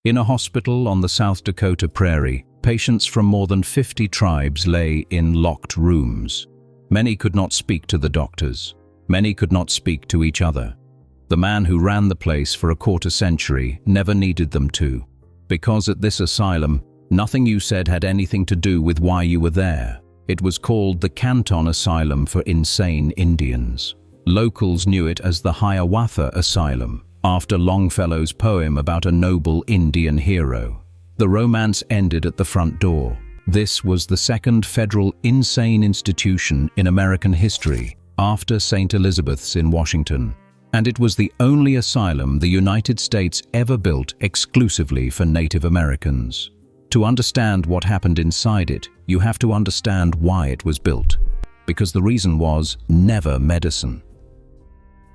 In a hospital on the South Dakota prairie, patients from more than 50 tribes lay in locked rooms. Many could not speak to the doctors. Many could not speak to each other. The man who ran the place for a quarter century never needed them to, because at this asylum, nothing you said had anything to do with why you were there. It was called the Canton Asylum for Insane Indians. Locals knew it as the Hiawatha Asylum, after Longfellow's poem about a noble Indian hero. The romance ended at the front door. This was the second federal insane institution in American history, after St. Elizabeth's in Washington. And it was the only asylum the United States ever built exclusively for Native Americans. To understand what happened inside it, you have to understand why it was built, because the reason was never medicine.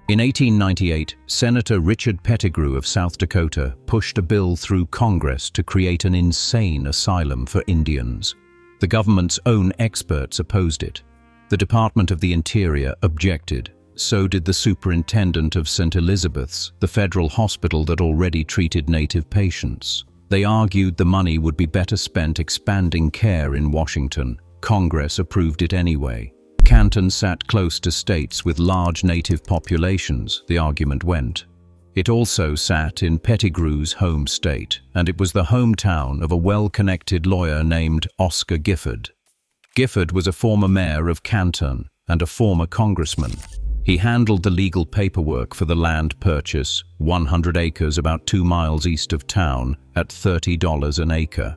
In 1898, Senator Richard Pettigrew of South Dakota pushed a bill through Congress to create an insane asylum for Indians. The government's own experts opposed it. The Department of the Interior objected. So did the superintendent of St. Elizabeth's, the federal hospital that already treated Native patients. They argued the money would be better spent expanding care in Washington. Congress approved it anyway. Canton sat close to states with large Native populations, the argument went. It also sat in Pettigrew's home state, and it was the hometown of a well-connected lawyer named Oscar Gifford. Gifford was a former mayor of Canton and a former congressman. He handled the legal paperwork for the land purchase, 100 acres about 2 miles east of town, at $30 an acre.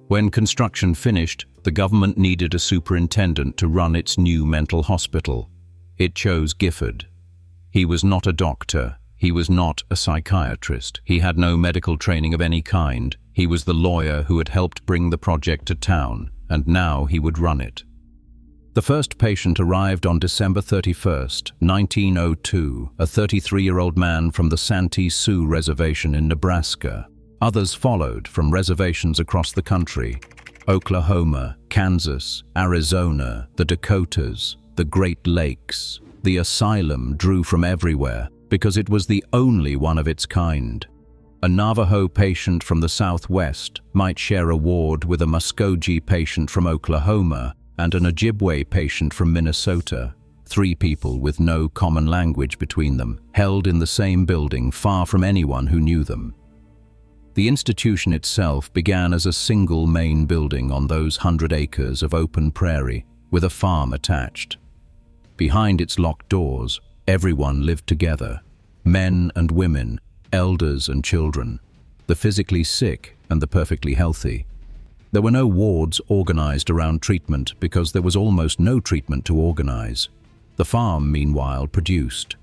When construction finished, the government needed a superintendent to run its new mental hospital. It chose Gifford. He was not a doctor. He was not a psychiatrist. He had no medical training of any kind. He was the lawyer who had helped bring the project to town, and now he would run it. The first patient arrived on December 31st, 1902, a 33-year-old man from the Sanity Sioux reservation in Nebraska. Others followed from reservations across the country: Oklahoma, Kansas, Arizona, the Dakotas, the Great Lakes. The asylum drew from everywhere because it was the only one of its kind. A Navajo patient from the Southwest might share a ward with a Muskogee patient from Oklahoma and an Ojibwe patient from Minnesota. 3 people with no common language between them, held in the same building, far from anyone who knew them. The institution itself began as a single main building on those 100 acres of open prairie, with a farm attached. Behind its locked doors, everyone lived together: men and women, elders and children, the physically sick and the perfectly healthy. There were no wards organized around treatment because there was almost no treatment to organize. The farm, meanwhile, produced.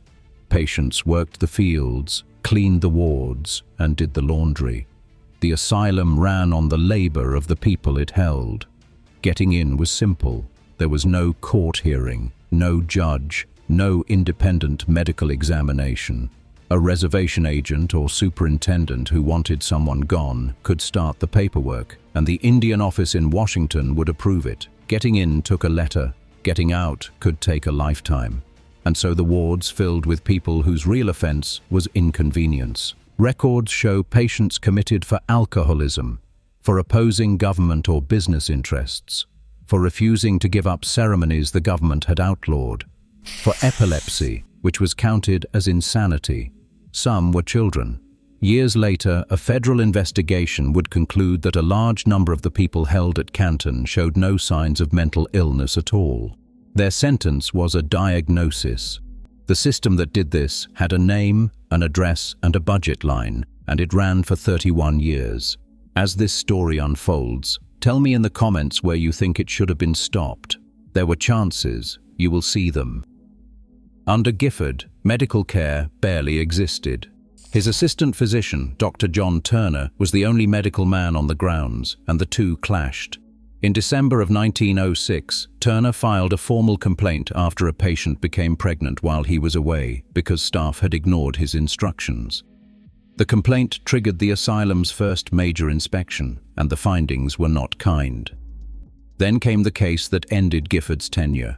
Patients worked the fields, cleaned the wards, and did the laundry. The asylum ran on the labor of the people it held. Getting in was simple. There was no court hearing, no judge, no independent medical examination. A reservation agent or superintendent who wanted someone gone could start the paperwork, and the Indian office in Washington would approve it. Getting in took a letter. Getting out could take a lifetime. And so the wards filled with people whose real offense was inconvenience. Records show patients committed for alcoholism, for opposing government or business interests, for refusing to give up ceremonies the government had outlawed, for epilepsy, which was counted as insanity. Some were children. Years later, a federal investigation would conclude that a large number of the people held at Canton showed no signs of mental illness at all. Their sentence was a diagnosis. The system that did this had a name, an address, and a budget line, and it ran for 31 years. As this story unfolds, tell me in the comments where you think it should have been stopped. There were chances. You will see them. Under Gifford, medical care barely existed. His assistant physician, Dr. John Turner, was the only medical man on the grounds, and the two clashed. In December of 1906, Turner filed a formal complaint after a patient became pregnant while he was away because staff had ignored his instructions. The complaint triggered the asylum's first major inspection, and the findings were not kind. Then came the case that ended Gifford's tenure.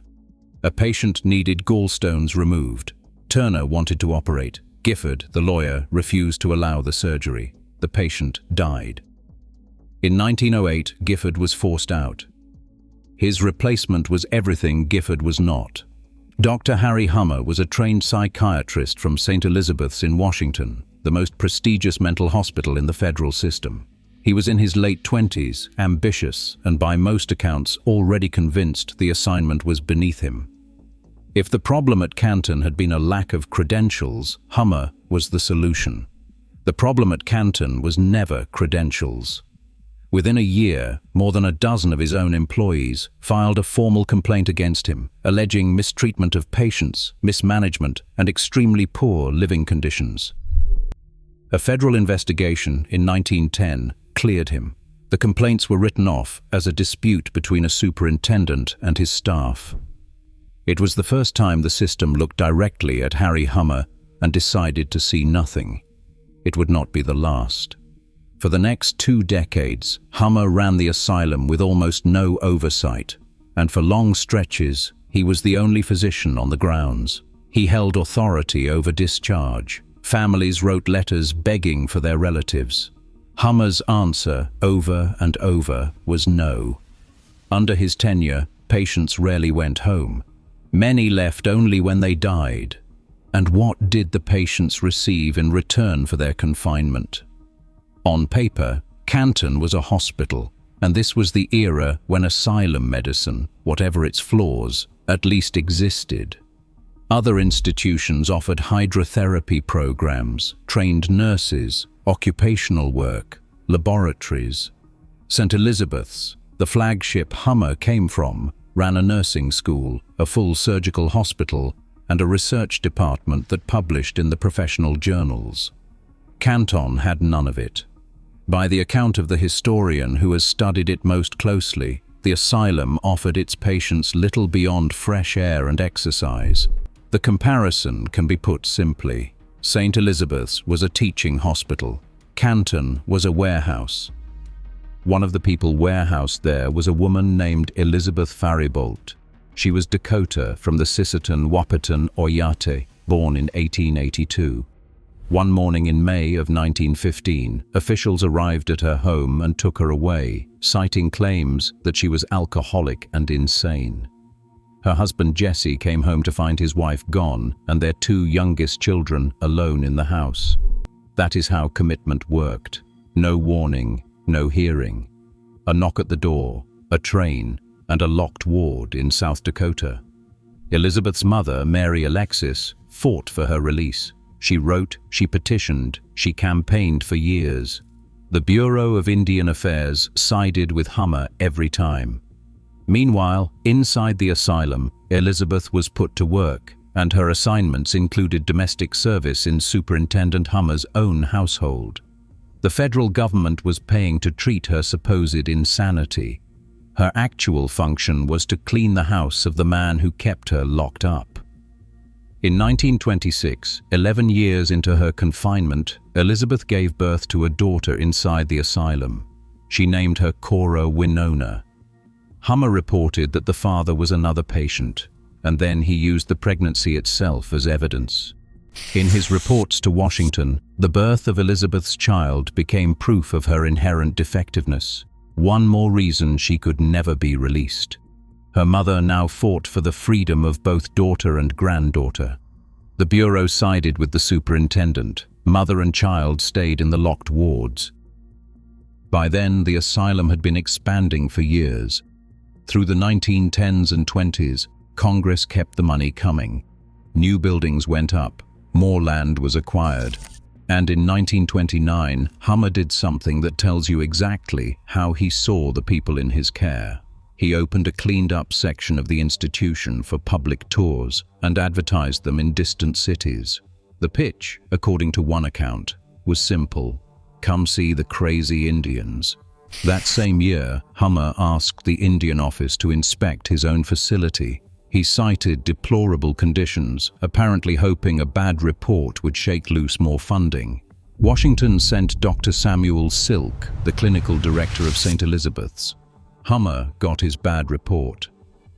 A patient needed gallstones removed. Turner wanted to operate. Gifford, the lawyer, refused to allow the surgery. The the patient died. In 1908, Gifford was forced out. His replacement was everything Gifford was not. Dr. Harry Hummer was a trained psychiatrist from St. Elizabeth's in Washington, the most prestigious mental hospital in the federal system. He was in his late 20s, ambitious, and by most accounts already convinced the assignment was beneath him. If the problem at Canton had been a lack of credentials, Hummer was the solution. The problem at Canton was never credentials. Within a year, more than a dozen of his own employees filed a formal complaint against him, alleging mistreatment of patients, mismanagement, and extremely poor living conditions. A federal investigation in 1910 cleared him. The complaints were written off as a dispute between a superintendent and his staff. It was the first time the system looked directly at Harry Hummer and decided to see nothing. It would not be the last. For the next 2 decades, Hummer ran the asylum with almost no oversight, and for long stretches, he was the only physician on the grounds. He held authority over discharge. Families wrote letters begging for their relatives. Hummer's answer, over and over, was no. Under his tenure, patients rarely went home. Many left only when they died. And what did the patients receive in return for their confinement? On paper, Canton was a hospital, and this was the era when asylum medicine, whatever its flaws, at least existed. Other institutions offered hydrotherapy programs, trained nurses, occupational work, laboratories. St. Elizabeth's, the flagship Hummer came from, ran a nursing school, a full surgical hospital, and a research department that published in the professional journals. Canton had none of it. By the account of the historian who has studied it most closely, the asylum offered its patients little beyond fresh air and exercise. The comparison can be put simply. St. Elizabeth's was a teaching hospital. Canton was a warehouse. One of the people warehoused there was a woman named Elizabeth Faribault. She was Dakota from the Sisseton Wahpeton Oyate, born in 1882. One morning in May of 1915, officials arrived at her home and took her away, citing claims that she was alcoholic and insane. Her husband Jesse came home to find his wife gone and their 2 youngest children alone in the house. That is how commitment worked. No warning, no hearing. A knock at the door, a train, and a locked ward in South Dakota. Elizabeth's mother, Mary Alexis, fought for her release. She wrote, she petitioned, she campaigned for years. The Bureau of Indian Affairs sided with Hummer every time. Meanwhile, inside the asylum, Elizabeth was put to work, and her assignments included domestic service in Superintendent Hummer's own household. The federal government was paying to treat her supposed insanity. Her actual function was to clean the house of the man who kept her locked up. In 1926, 11 years into her confinement, Elizabeth gave birth to a daughter inside the asylum. She named her Cora Winona. Hummer reported that the father was another patient, and then he used the pregnancy itself as evidence. In his reports to Washington, the birth of Elizabeth's child became proof of her inherent defectiveness. One more reason she could never be released. Her mother now fought for the freedom of both daughter and granddaughter. The Bureau sided with the superintendent. Mother and child stayed in the locked wards. By then, the asylum had been expanding for years. Through the 1910s and 20s, Congress kept the money coming. New buildings went up, more land was acquired. And in 1929, Hummer did something that tells you exactly how he saw the people in his care. He opened a cleaned-up section of the institution for public tours and advertised them in distant cities. The pitch, according to one account, was simple: come see the crazy Indians. That same year, Hummer asked the Indian office to inspect his own facility. He cited deplorable conditions, apparently hoping a bad report would shake loose more funding. Washington sent Dr. Samuel Silk, the clinical director of St. Elizabeth's. Hummer got his bad report.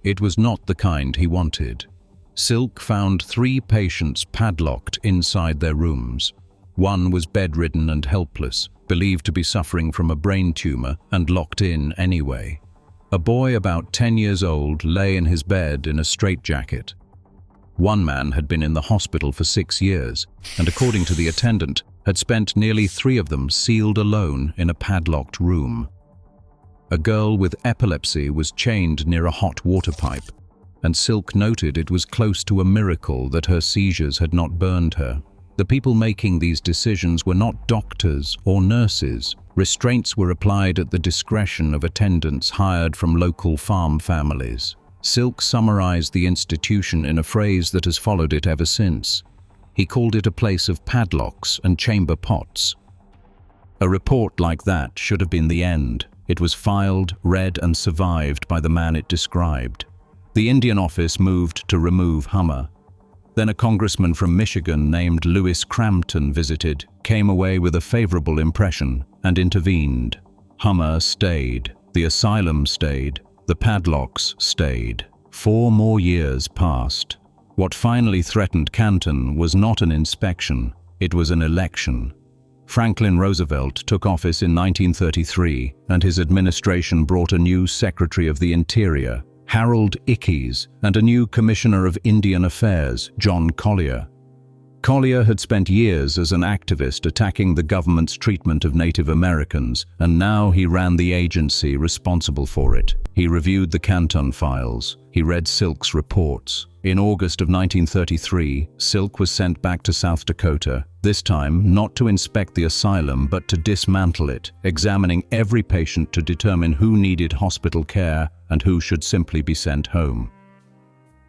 It was not the kind he wanted. Silk found 3 patients padlocked inside their rooms. One was bedridden and helpless. believed to be suffering from a brain tumor and locked in anyway. A boy about 10 years old lay in his bed in a straitjacket. One man had been in the hospital for 6 years, and according to the attendant, had spent nearly 3 of them sealed alone in a padlocked room. A girl with epilepsy was chained near a hot water pipe, and Silk noted it was close to a miracle that her seizures had not burned her. The people making these decisions were not doctors or nurses. Restraints were applied at the discretion of attendants hired from local farm families. Silk summarized the institution in a phrase that has followed it ever since. He called it a place of padlocks and chamber pots. A report like that should have been the end. It was filed, read, and survived by the man it described. The Indian office moved to remove Hummer. Then a congressman from Michigan named Lewis Crampton visited, came away with a favorable impression, and intervened. Hummer stayed, the asylum stayed, the padlocks stayed. 4 more years passed. What finally threatened Canton was not an inspection, it was an election. Franklin Roosevelt took office in 1933, and his administration brought a new Secretary of the Interior, Harold Ickes, and a new Commissioner of Indian Affairs, John Collier. Collier had spent years as an activist attacking the government's treatment of Native Americans, and now he ran the agency responsible for it. He reviewed the Canton files. He read Silk's reports. In August of 1933, Silk was sent back to South Dakota, this time not to inspect the asylum but to dismantle it, examining every patient to determine who needed hospital care and who should simply be sent home.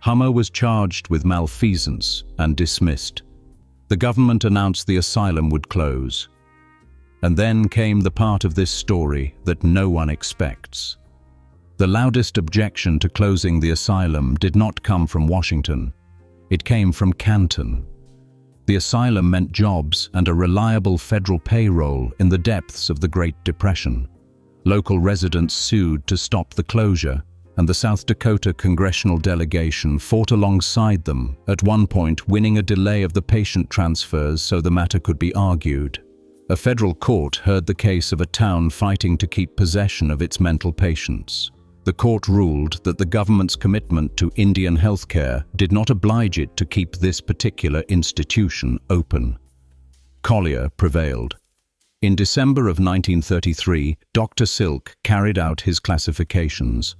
Hummer was charged with malfeasance and dismissed. The government announced the asylum would close. And then came the part of this story that no one expects. The loudest objection to closing the asylum did not come from Washington. It came from Canton. The asylum meant jobs and a reliable federal payroll in the depths of the Great Depression. Local residents sued to stop the closure, and the South Dakota congressional delegation fought alongside them, at one point winning a delay of the patient transfers so the matter could be argued. A federal court heard the case of a town fighting to keep possession of its mental patients. The court ruled that the government's commitment to Indian healthcare did not oblige it to keep this particular institution open. Collier prevailed. In December of 1933, Dr. Silk carried out his classifications.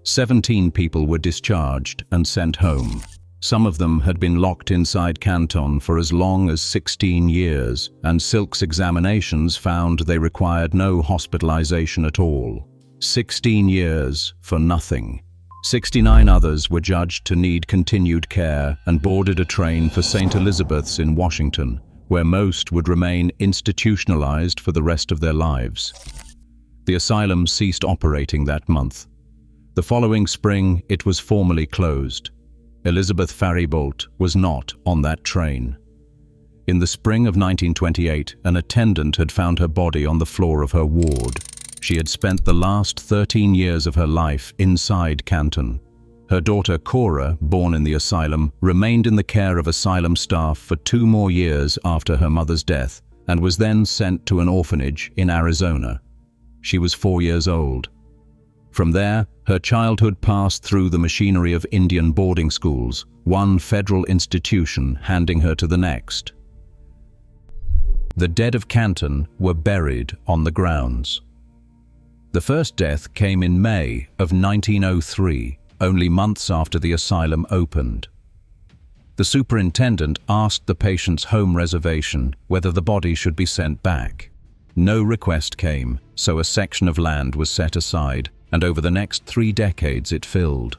17 people were discharged and sent home. Some of them had been locked inside Canton for as long as 16 years, and Silk's examinations found they required no hospitalization at all. 16 years for nothing. 69 others were judged to need continued care and boarded a train for St. Elizabeth's in Washington, where most would remain institutionalized for the rest of their lives. The asylum ceased operating that month. The following spring, it was formally closed. Elizabeth Faribault was not on that train. In the spring of 1928, an attendant had found her body on the floor of her ward. She had spent the last 13 years of her life inside Canton. Her daughter Cora, born in the asylum, remained in the care of asylum staff for 2 more years after her mother's death and was then sent to an orphanage in Arizona. She was 4 years old. From there, her childhood passed through the machinery of Indian boarding schools, one federal institution handing her to the next. The dead of Canton were buried on the grounds. The first death came in May of 1903, only months after the asylum opened. The superintendent asked the patient's home reservation whether the body should be sent back. No request came, so a section of land was set aside, and over the next 3 decades it filled.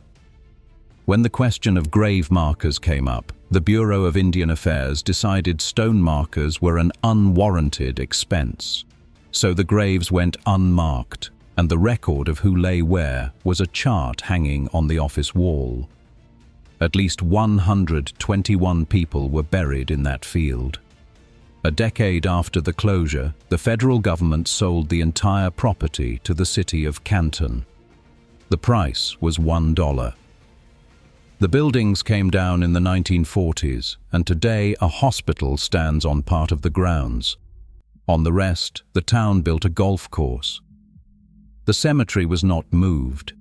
When the question of grave markers came up, the Bureau of Indian Affairs decided stone markers were an unwarranted expense. So the graves went unmarked, and the record of who lay where was a chart hanging on the office wall. At least 121 people were buried in that field. A decade after the closure, the federal government sold the entire property to the city of Canton. The price was $1. The buildings came down in the 1940s, and today a hospital stands on part of the grounds. On the rest, the town built a golf course. The cemetery was not moved.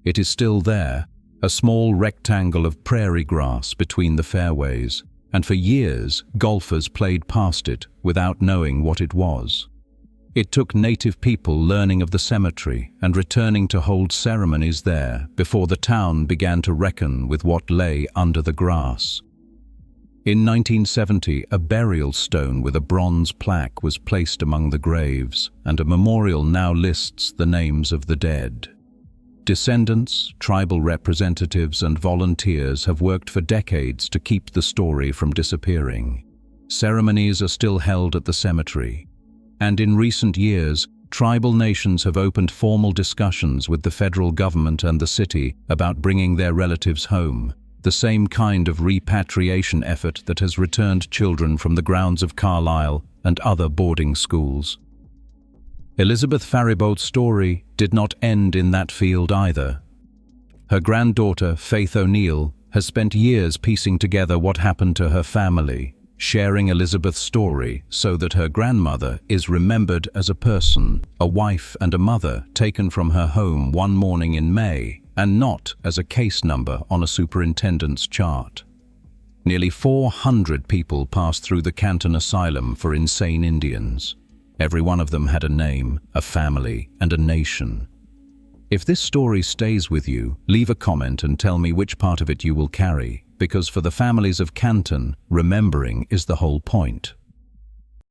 It is still there, a small rectangle of prairie grass between the fairways, and for years golfers played past it without knowing what it was. It took native people learning of the cemetery and returning to hold ceremonies there before the town began to reckon with what lay under the grass. In 1970, a burial stone with a bronze plaque was placed among the graves, and a memorial now lists the names of the dead. Descendants, tribal representatives, and volunteers have worked for decades to keep the story from disappearing. Ceremonies are still held at the cemetery, and in recent years, tribal nations have opened formal discussions with the federal government and the city about bringing their relatives home, the same kind of repatriation effort that has returned children from the grounds of Carlisle and other boarding schools. Elizabeth Faribault's story did not end in that field either. Her granddaughter, Faith O'Neill, has spent years piecing together what happened to her family, sharing Elizabeth's story so that her grandmother is remembered as a person, a wife and a mother taken from her home one morning in May, and not as a case number on a superintendent's chart. Nearly 400 people passed through the Canton Asylum for insane Indians. Every one of them had a name, a family, and a nation. If this story stays with you, leave a comment and tell me which part of it you will carry, because for the families of Canton, remembering is the whole point.